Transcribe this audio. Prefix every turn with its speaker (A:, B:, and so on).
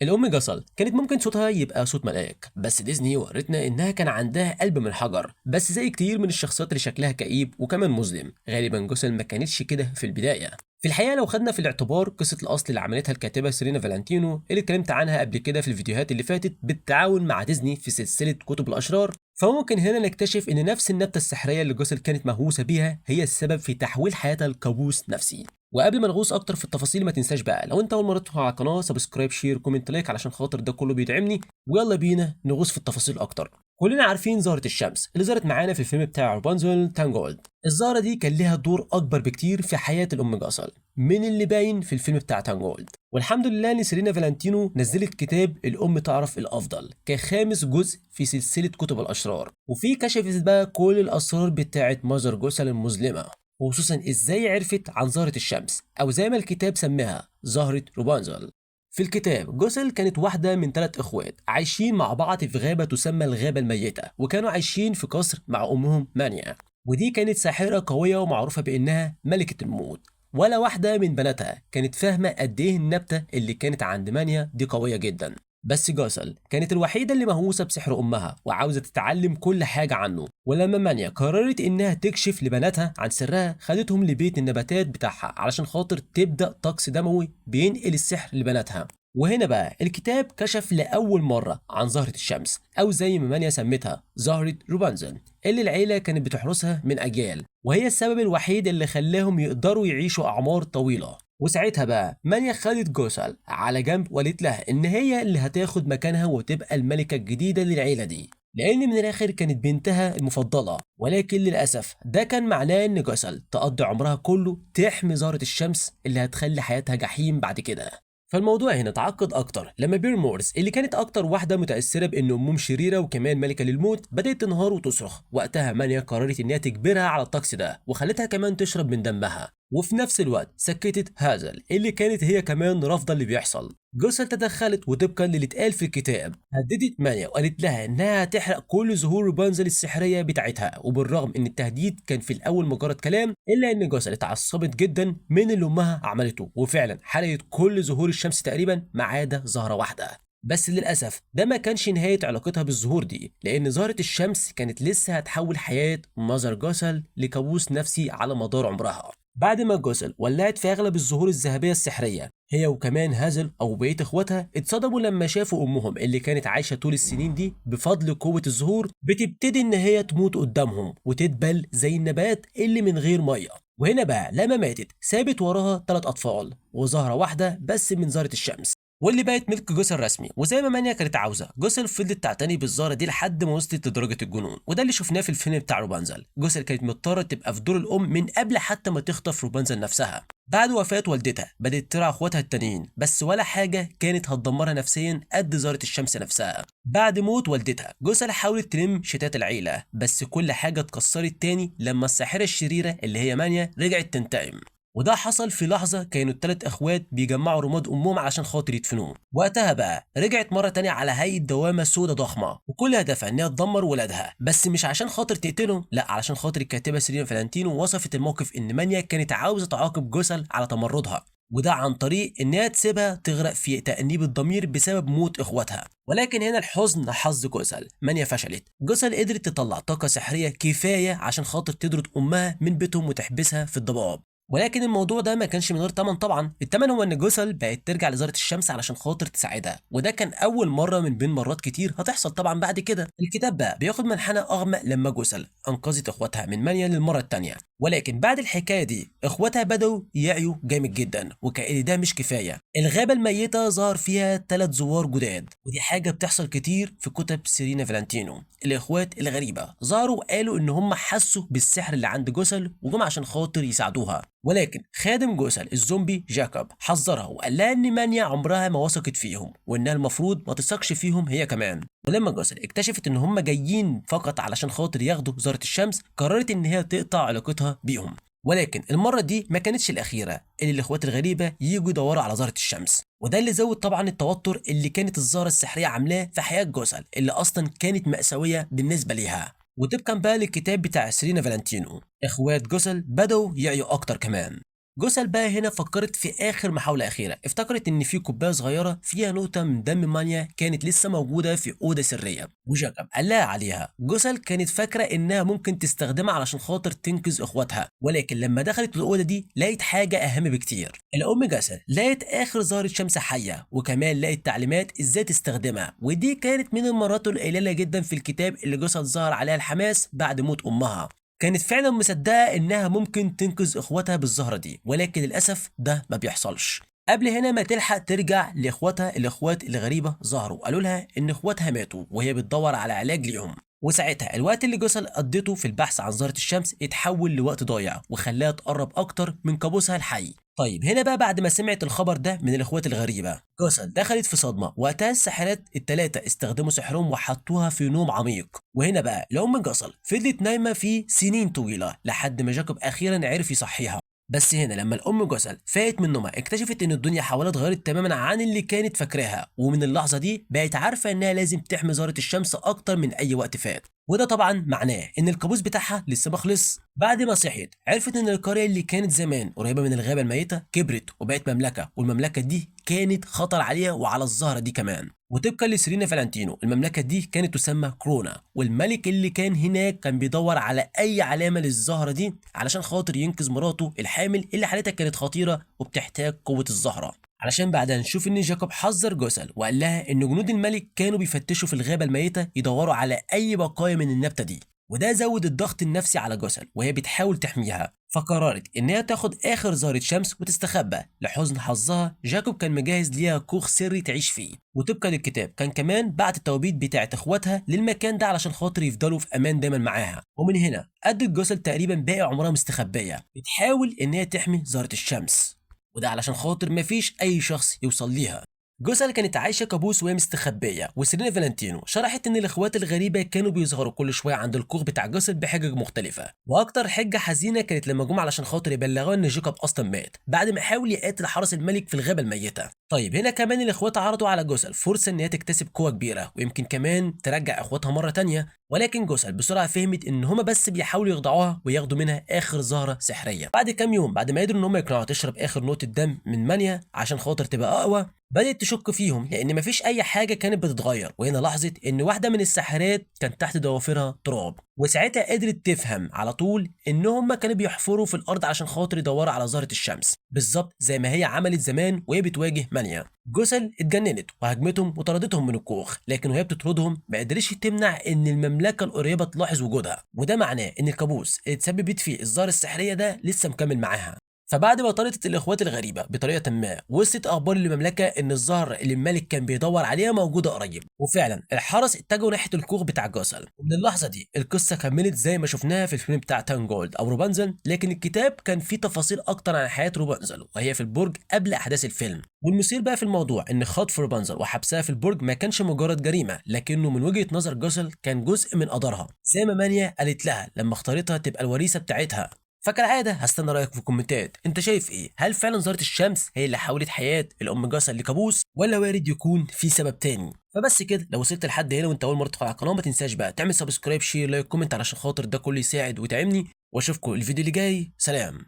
A: الأم جسل كانت ممكن صوتها يبقى صوت ملاك، بس ديزني ورتنا إنها كان عندها قلب من حجر. بس زي كتير من الشخصيات اللي شكلها كئيب وكمان مظلم، غالبا جسل ما كانتش كده في البداية. في الحقيقة لو خدنا في الاعتبار قصة الأصل اللي عملتها الكاتبة سيرينا فالنتينو اللي اتكلمت عنها قبل كده في الفيديوهات اللي فاتت بالتعاون مع ديزني في سلسلة كتب الأشرار، فممكن هنا نكتشف إن نفس النبتة السحرية اللي جسل كانت مهووسة بيها هي السبب في تحويل حياتها لكابوس نفسي. وقبل ما نغوص اكتر في التفاصيل ما تنساش بقى لو انت اول مره تدخل على القناه سبسكرايب شير كومنت لايك علشان خاطر ده كله بيدعمني. ويلا بينا نغوص في التفاصيل اكتر. كلنا عارفين زهرة الشمس اللي ظهرت معانا في الفيلم بتاع رابنزل تانجولد. الزهرة دي كان ليها دور اكبر بكتير في حياة الام جاسل من اللي باين في الفيلم بتاع تانجولد. والحمد لله ان سيرينا فالنتينو نزلت كتاب الام تعرف الافضل كخامس جزء في سلسلة كتب الاشرار، وفيه كشفت بقى كل الاسرار بتاعت ماجر جوسل المظلمة، وخصوصا ازاي عرفت عن زهرة الشمس او زي ما الكتاب سماها زهرة روبانزل. في الكتاب جوسل كانت واحدة من 3 اخوات عايشين مع بعض في غابة تسمى الغابة الميتة، وكانوا عايشين في قصر مع امهم مانيا، ودي كانت ساحرة قوية ومعروفة بانها ملكة الموت. ولا واحدة من بناتها كانت فاهمة قد ايه النبتة اللي كانت عند مانيا دي قوية جدا. بس جاسل كانت الوحيدة اللي مهووسة بسحر أمها وعاوزة تتعلم كل حاجة عنه. ولما مانيا قررت إنها تكشف لبناتها عن سرها خدتهم لبيت النباتات بتاعها علشان خاطر تبدأ طقس دموي بينقل السحر لبناتها. وهنا بقى الكتاب كشف لأول مرة عن زهرة الشمس أو زي ما مانيا سمتها زهرة روبانزل اللي العيلة كانت بتحرسها من أجيال، وهي السبب الوحيد اللي خلاهم يقدروا يعيشوا أعمار طويلة. وساعتها بقى مانيا خدت جوسل على جنب وقالت لها ان هي اللي هتاخد مكانها وتبقى الملكة الجديدة للعيلة دي، لان من الاخر كانت بنتها المفضلة. ولكن للاسف ده كان معناه ان جوسل تقضي عمرها كله تحمي زهرة الشمس اللي هتخلي حياتها جحيم بعد كده. فالموضوع هنا اتعقد اكتر لما بير مورز اللي كانت اكتر واحده متاثره بان امهم شريره وكمان ملكه للموت بدات تنهار وتصرخ. وقتها مانيا قررت انها تجبرها على الطقس ده وخلتها كمان تشرب من دمها، وفي نفس الوقت سكتت هازل اللي كانت هي كمان رافضه اللي بيحصل. جوسل تدخلت وطبقا للي اتقال في الكتاب هددت مانيا وقالت لها انها هتحرق كل زهور روبانزل السحريه بتاعتها. وبالرغم ان التهديد كان في الاول مجرد كلام الا ان جوسل اتعصبت جدا من اللي امها عملته وفعلا حرقت كل زهور الشمس تقريبا ما عدا زهره واحده. بس للأسف ده ما كانش نهاية علاقتها بالزهور دي، لأن زهرة الشمس كانت لسه هتحول حياة مازر جوسل لكابوس نفسي على مدار عمرها. بعد ما جوسل ولعت في أغلب الزهور الذهبية السحرية، هي وكمان هازل أو بقية إخواتها اتصدموا لما شافوا أمهم اللي كانت عايشة طول السنين دي بفضل قوة الزهور بتبتدي إن هي تموت قدامهم وتدبل زي النبات اللي من غير مية. وهنا بقى لما ماتت سابت وراها 3 أطفال وزهرة واحدة بس من زهرة الشمس، واللي بقت ملك جوسل رسمي. وزي ما مانيا كانت عاوزه جوسل فضلت تعتني بالزهره دي لحد ما وصلت لدرجه الجنون، وده اللي شفناه في الفيلم بتاع روبانزل. جوسل كانت مضطره تبقى في دور الام من قبل حتى ما تخطف روبانزل نفسها. بعد وفاه والدتها بدات ترعى اخواتها التانيين، بس ولا حاجه كانت هتدمرها نفسيا قد زهره الشمس نفسها. بعد موت والدتها جوسل حاولت تلم شتات العيله، بس كل حاجه اتكسرت تاني لما الساحره الشريره اللي هي مانيا رجعت تنتقم. وده حصل في لحظة كانوا ال3 اخوات بيجمعوا رماد امهم علشان خاطر يدفنوه. وقتها بقى رجعت مرة تانية على هيئة دوامة سودة ضخمة وكل هدفها انها تدمر ولادها، بس مش عشان خاطر تقتلهم، لا علشان خاطر الكاتبة سيرينا فالنتينو وصفت الموقف ان مانيا كانت عاوزة تعاقب جوسل على تمردها، وده عن طريق انها تسيبها تغرق في تأنيب الضمير بسبب موت اخواتها. ولكن هنا الحزن حظ جوسل، مانيا فشلت. جوسل قدرت تطلع طاقة سحرية كفاية عشان خاطر تطرد امها من بيتهم وتحبسها في الضباب. ولكن الموضوع ده ما كانش من غير تمن طبعا. التمن هو ان جوسل بقت ترجع لزهرة الشمس علشان خاطر تساعدها، وده كان اول مره من بين مرات كتير هتحصل طبعا بعد كده. الكتاب بقى بياخد منحنى اغمق لما جوسل انقذت اخواتها من مانيا للمره الثانيه. ولكن بعد الحكايه دي اخواتها بدأوا يعيوا جامد جدا، وكأن ده مش كفايه الغابه الميته ظهر فيها 3 زوار جداد، ودي حاجه بتحصل كتير في كتب سيرينا فالنتينو. الاخوات الغريبه ظهروا وقالوا ان هم حسوا بالسحر اللي عند جوسل وجم عشان خاطر يساعدوها. ولكن خادم جوسل الزومبي جاكوب حذرها وقال لها ان مانيا عمرها ما وثقت فيهم وانها المفروض ما تثقش فيهم هي كمان. ولما جوسل اكتشفت ان هم جايين فقط علشان خاطر ياخدوا زهرة الشمس قررت ان هي تقطع علاقتها بيهم. ولكن المرة دي ما كانتش الأخيرة اللي الإخوات الغريبة يجوا يدوروا على زهرة الشمس، وده اللي زود طبعا التوتر اللي كانت الزهرة السحرية عاملاه في حياة جوسل اللي أصلا كانت مأساوية بالنسبة ليها. وطبقا بقى للكتاب بتاع سيرينا فالنتينو اخوات جوسل بدأوا يعيوا اكتر كمان. جوسل بقى هنا فكرت في اخر محاوله اخيره، افتكرت ان في كوبايه صغيره فيها نقطه من دم مانيا كانت لسه موجوده في اوضه سريه، وجاكوب قال لها عليها. جوسل كانت فاكره انها ممكن تستخدمها علشان خاطر تنقذ اخواتها، ولكن لما دخلت الاوضه دي لقيت حاجه اهم بكتير. الام جوسل لقيت اخر زهره شمس حيه، وكمان لقيت تعليمات ازاي تستخدمها، ودي كانت من المرات القليله جدا في الكتاب اللي جوسل ظهر عليها الحماس بعد موت امها. كانت فعلا مصدقه انها ممكن تنقذ اخواتها بالزهره دي، ولكن للاسف ده ما بيحصلش. قبل هنا ما تلحق ترجع لاخواتها، الاخوات الغريبه ظهروا قالوا لها ان اخواتها ماتوا وهي بتدور على علاج ليهم. وساعتها الوقت اللي جوسل قضته في البحث عن زهرة الشمس اتحول لوقت ضايع، وخلاها تقرب اكتر من كابوسها الحي. طيب هنا بقى بعد ما سمعت الخبر ده من الاخوات الغريبه، جوسل دخلت في صدمه. وقتها الساحرات الثلاثه استخدموا سحرهم وحطوها في نوم عميق. وهنا بقى الام جوسل فضلت نايمه في سنين طويله لحد ما جاكوب اخيرا عرف يصحيها. بس هنا لما الام جوسل فاقت من نومها اكتشفت ان الدنيا حواليها اتغيرت تماما عن اللي كانت فاكراها، ومن اللحظه دي بقت عارفه انها لازم تحمي زهره الشمس اكتر من اي وقت فات. وده طبعا معناه ان الكابوس بتاعها لسه ما خلص. بعد ما صحيت عرفت ان القريه اللي كانت زمان قريبه من الغابه الميته كبرت وبقت مملكه، والمملكه دي كانت خطر عليها وعلى الزهره دي كمان. وطبقا لسيرينا فالنتينو المملكه دي كانت تسمى كرونا، والملك اللي كان هناك كان بيدور على اي علامه للزهره دي علشان خاطر ينقذ مراته الحامل اللي حالتها كانت خطيره وبتحتاج قوه الزهره. علشان بعدها نشوف ان جاكوب حذر جوسل وقال لها ان جنود الملك كانوا بيفتشوا في الغابه الميته يدوروا على اي بقايا من النبته دي، وده زود الضغط النفسي على جوسل وهي بتحاول تحميها. فقررت انها تاخد اخر زهره شمس وتستخبى. لحسن حظها جاكوب كان مجهز ليها كوخ سري تعيش فيه، وطبقا للكتاب كان كمان بعت التوابيت بتاعت اخواتها للمكان ده علشان خاطر يفضلوا في امان دايما معاها. ومن هنا قضت جوسل تقريبا باقي عمرها مستخبيه بتحاول انها تحمي زهره الشمس، وده علشان خاطر مفيش اي شخص يوصل ليها. جوسل كانت عايشه كابوس وهي مستخبيه، وسيرينا فالنتينو شرحت ان الاخوات الغريبه كانوا بيظهروا كل شويه عند الكوخ بتاع جوسل بحجج مختلفه، واكتر حجه حزينه كانت لما جم علشان خاطر يبلغوا ان جاكوب اصلا مات بعد ما حاول يقاتل حرس الملك في الغابه الميته. طيب هنا كمان الاخوات عرضوا على جوسل فرصه ان هي تكتسب قوه كبيره ويمكن كمان ترجع اخواتها مره تانية، ولكن جوسل بسرعه فهمت ان هما بس بيحاولوا يخدعوها وياخدوا منها اخر زهره سحريه. بعد كام يوم بعد ما قدروا ان هم يقنعوها تشرب اخر نقطه دم من مانيا عشان خاطر تبقى اقوى، بدأت تشك فيهم لأن مفيش أي حاجة كانت بتتغير. وهنا لاحظت إن واحدة من الساحرات كان تحت ضوافرها تراب، وساعتها قدرت تفهم على طول إن هم كانوا بيحفروا في الأرض عشان خاطر يدوروا على زهرة الشمس، بالظبط زي ما هي عملت زمان وهي بتواجه مانيا. جوسل اتجننت وهجمتهم وطردتهم من الكوخ، لكن وهي بتطردهم ما قدرتش تمنع إن المملكة القريبة تلاحظ وجودها، وده معناه إن الكابوس اللي اتسببت فيه الزهر السحرية ده لسه مكمل معاها. فبعد ما طردت الاخوات الغريبه بطريقه ما، وصلت اخبار للمملكه ان الزهر اللي الملك كان بيدور عليها موجوده قريب، وفعلا الحرس اتجهوا ناحيه الكوخ بتاع جوسل. ومن اللحظه دي القصه كملت زي ما شفناها في الفيلم بتاع تانجولد او روبانزل، لكن الكتاب كان فيه تفاصيل اكتر عن حياه روبانزل وهي في البرج قبل احداث الفيلم. والمثير بقى في الموضوع ان خطف روبانزل وحبسها في البرج ما كانش مجرد جريمه، لكنه من وجهه نظر جوسل كان جزء من قدرها، زي ما مانيا قالت لها لما اختارتها تبقى الوريثه بتاعتها. فكالعاده هستنى رايك في الكومنتات، انت شايف ايه؟ هل فعلا زهره الشمس هي اللي حولت حياه الام جوسل لكابوس، ولا وارد يكون في سبب تاني؟ فبس كده، لو وصلت لحد هنا وانت اول مره تدخل على القناه ما تنساش بقى تعمل سبسكرايب شير لايك كومنت علشان خاطر ده كله يساعد ويدعمني، واشوفكم الفيديو اللي جاي. سلام.